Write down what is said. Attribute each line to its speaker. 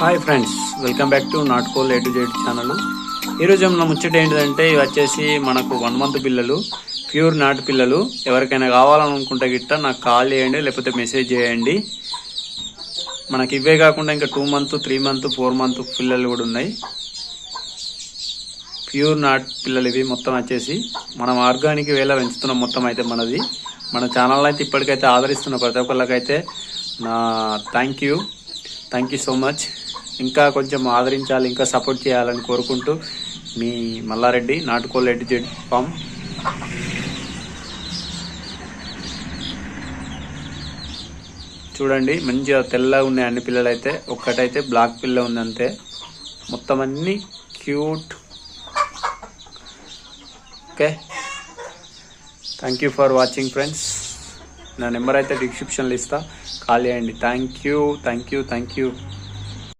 Speaker 1: Hi friends, welcome back to Natukol A to Z channel. ఈరోజు మన ముచ్చట ఏంటిదంటే, ఇవి వచ్చేసి మనకు 1 month పిల్లలు, ప్యూర్ నాటు పిల్లలు. ఎవరికైనా కావాలనుకుంటే గిట్ట నాకు కాల్ చేయండి, లేకపోతే మెసేజ్ చేయండి. మనకి ఇవే కాకుండా ఇంకా 2 month, 3 month, 4 month పిల్లలు కూడా ఉన్నాయి. ప్యూర్ నాటు పిల్లలు ఇవి మొత్తం వచ్చేసి మనం ఆర్గానిక్ వేలా పెంచుతున్నాం. మొత్తం అయితే మన ఛానల్ అయితే ఇప్పటికైతే ఆదరిస్తున్న ప్రతి ఒక్కళ్ళకైతే నా థ్యాంక్ యూ సో మచ్. ఇంకా కొంచెం ఆదరించాలి, ఇంకా సపోర్ట్ చేయాలని కోరుకుంటూ మీ Mallareddy, Natukol A to Z farm. చూడండి, మంచిగా తెల్లగా ఉన్నాయి అన్ని పిల్లలు. అయితే ఒక్కటైతే బ్లాక్ పిల్ల ఉంది అంతే. మొత్తం అన్ని cute. Okay, thank you for watching friends. నా నెంబర్ అయితే డిస్క్రిప్షన్లో ఇస్తా, కాల్ చేయండి. Thank you.